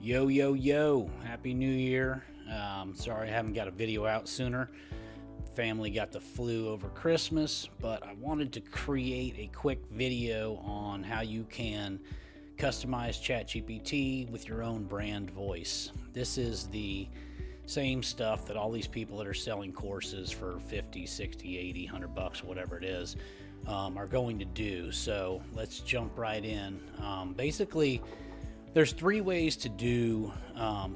Yo, yo, yo. Happy New Year. Sorry I haven't got a video out sooner. Family got the flu over Christmas, but I wanted to create a quick video on how you can customize ChatGPT with your own brand voice. This is the same stuff that all these people that are selling courses for 50, 60, 80, 100 bucks, whatever it is, are going to do. So let's jump right in. Basically, there's three ways to do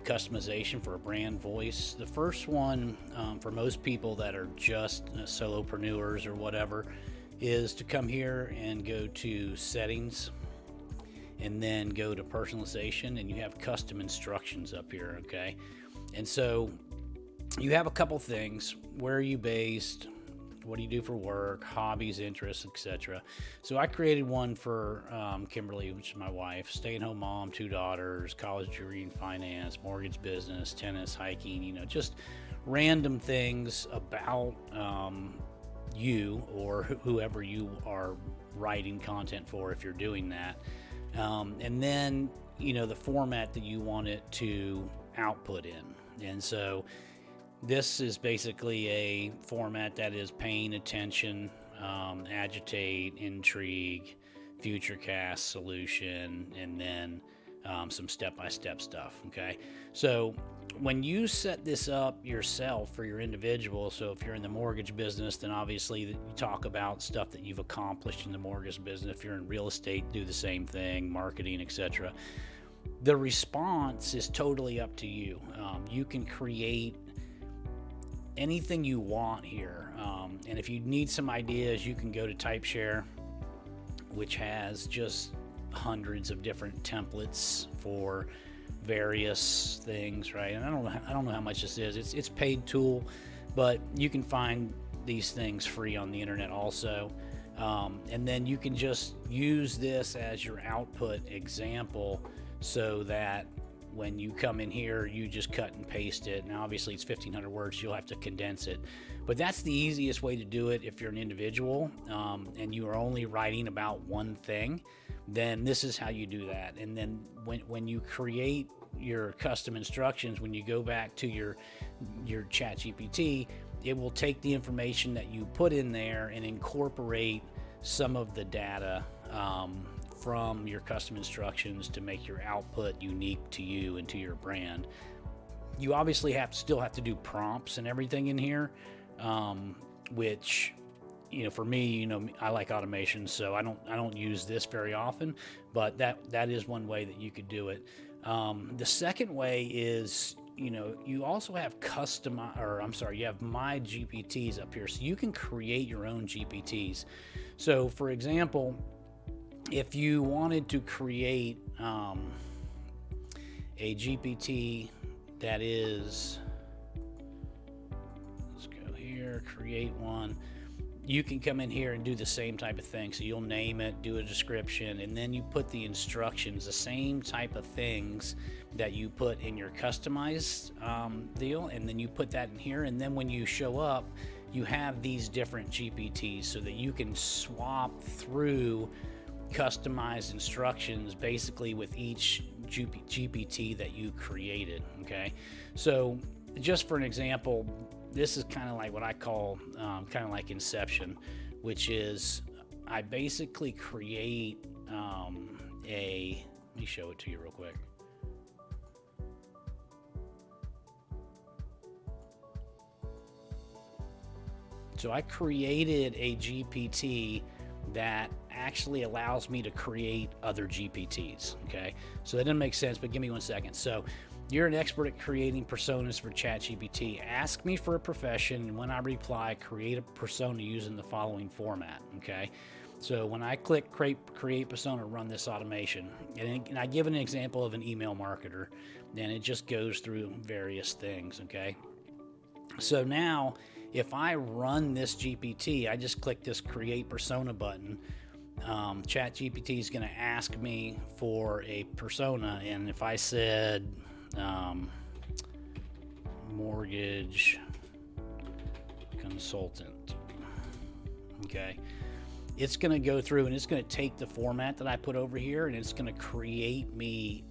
customization for a brand voice. The first one, for most people that are just solopreneurs or whatever, is to come here and go to settings and then go to personalization, and you have custom instructions up here, okay? And so you have a couple things. Where are you based? What do you do for work, hobbies, interests, etc. So I created one for Kimberly, which is my wife, stay-at-home mom, 2 daughters, college degree in finance, mortgage business, tennis, hiking, just random things about you or whoever you are writing content for if you're doing that. And then, the format that you want it to output in. And so this is basically a format that is paying attention, agitate, intrigue, futurecast, solution, and then some step-by-step stuff, okay? So when you set this up yourself for your individual, so if you're in the mortgage business, then obviously you talk about stuff that you've accomplished in the mortgage business. If you're in real estate, do the same thing, marketing, etc. The response is totally up to you. You can create anything you want here. And if you need some ideas, you can go to TypeShare, which has just hundreds of different templates for various things, right? And I don't know how much this is. It's paid tool, but you can find these things free on the internet also. And then you can just use this as your output example so that when you come in here, you just cut and paste it. Now, obviously, it's 1,500 words. You'll have to condense it. But that's the easiest way to do it if you're an individual and you are only writing about one thing. Then this is how you do that. And then when you create your custom instructions, when you go back to your ChatGPT, it will take the information that you put in there and incorporate some of the data from your custom instructions to make your output unique to you and to your brand. You obviously still have to do prompts and everything in here, which, for me, I like automation, so I don't use this very often, but that is one way that you could do it. The second way is, you also have you have my GPTs up here, so you can create your own GPTs. So, for example, if you wanted to create a GPT that is, let's go here, create one. You can come in here and do the same type of thing. So you'll name it, do a description, and then you put the instructions, the same type of things that you put in your customized deal, and then you put that in here. And then when you show up, you have these different GPTs so that you can swap through customized instructions basically with each GPT that you created, okay? So just for an example, this is kind of like what I call kind of like Inception, which is I basically create let me show it to you real quick. So I created a GPT that actually allows me to create other GPTs, okay? So that doesn't make sense, but give me 1 second. So you're an expert at creating personas for ChatGPT. Ask me for a profession, and when I reply, create a persona using the following format, okay? So when I click create persona, run this automation, and I give an example of an email marketer, and it just goes through various things, okay? So now, if I run this GPT, I just click this create persona button. ChatGPT is going to ask me for a persona, and if I said mortgage consultant, okay, it's going to go through and it's going to take the format that I put over here, and it's going to create me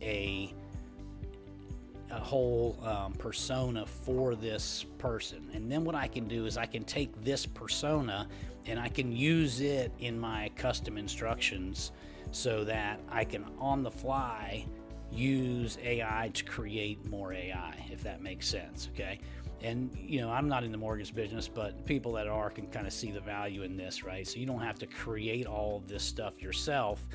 a whole persona for this person. And then what I can do is I can take this persona and I can use it in my custom instructions so that I can on the fly use AI to create more AI, if that makes sense. Okay. And I'm not in the mortgage business, but people that are can kind of see the value in this, right? So you don't have to create all of this stuff yourself.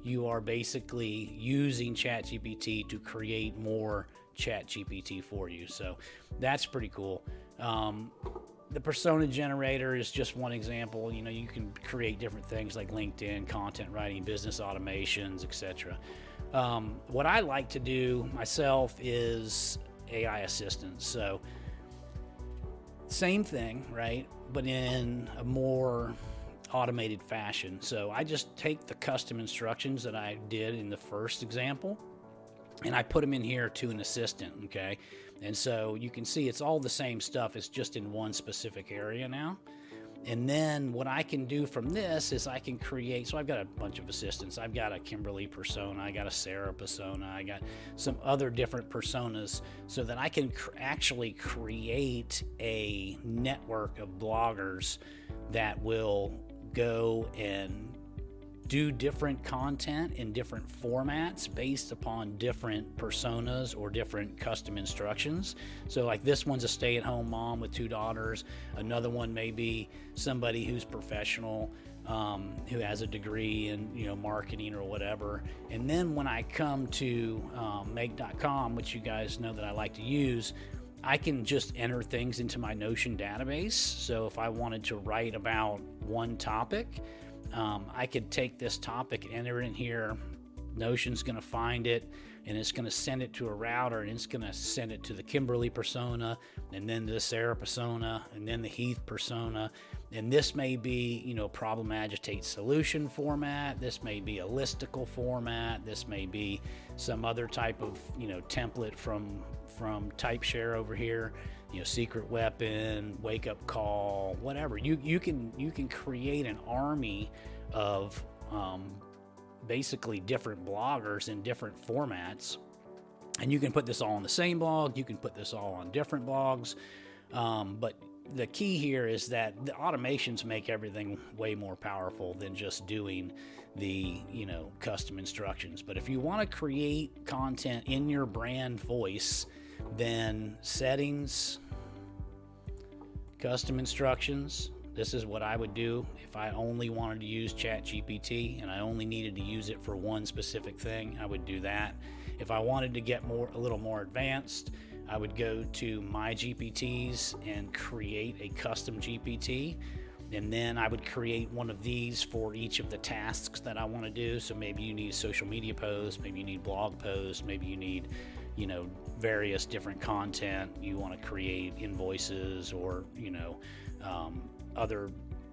You are basically using ChatGPT to create more ChatGPT for you. So that's pretty cool. The persona generator is just one example. You can create different things like LinkedIn, content writing, business automations, etc. What I like to do myself is AI assistance. So same thing, right? But in a more automated fashion. So I just take the custom instructions that I did in the first example and I put them in here to an assistant, okay? And so you can see it's all the same stuff. It's just in one specific area now. And then what I can do from this is I can create, so I've got a bunch of assistants. I've got a Kimberly persona, I got a Sarah persona, I got some other different personas so that I can actually create a network of bloggers that will go and do different content in different formats based upon different personas or different custom instructions. So like this one's a stay-at-home mom with 2 daughters. Another one may be somebody who's professional, who has a degree in marketing or whatever. And then when I come to make.com, which you guys know that I like to use, I can just enter things into my Notion database. So if I wanted to write about one topic, I could take this topic, enter it in here. Notion's going to find it, and it's going to send it to a router, and it's going to send it to the Kimberly persona, and then the Sarah persona, and then the Heath persona. And this may be, problem agitate solution format. This may be a listicle format. This may be some other type of, template from TypeShare over here. Secret weapon, wake up call, whatever. You can create an army of basically different bloggers in different formats, and you can put this all on the same blog. You can put this all on different blogs, but the key here is that the automations make everything way more powerful than just doing the custom instructions. But if you want to create content in your brand voice, then settings, custom instructions. This is what I would do if I only wanted to use ChatGPT and I only needed to use it for one specific thing. I would do that. If I wanted to get a little more advanced, I would go to my GPTs and create a custom GPT. And then I would create one of these for each of the tasks that I want to do. So maybe you need a social media post, maybe you need blog posts, maybe you need, various different content. You want to create invoices or, other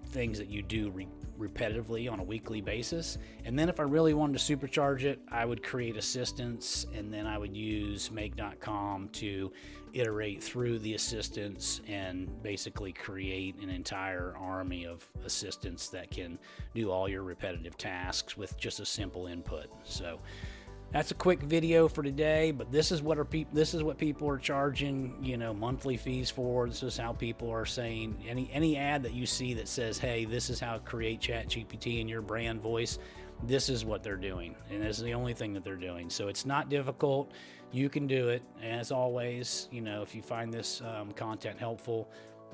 things that you do repetitively on a weekly basis. And then if I really wanted to supercharge it, I would create assistants, and then I would use make.com to iterate through the assistants and basically create an entire army of assistants that can do all your repetitive tasks with just a simple input. So that's a quick video for today, but this is what people are charging, monthly fees for. This is how people are saying any ad that you see that says, hey, this is how to create ChatGPT in your brand voice. This is what they're doing, and this is the only thing that they're doing. So it's not difficult. You can do it. As always, if you find this content helpful,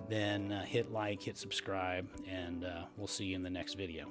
then hit like, hit subscribe, and we'll see you in the next video.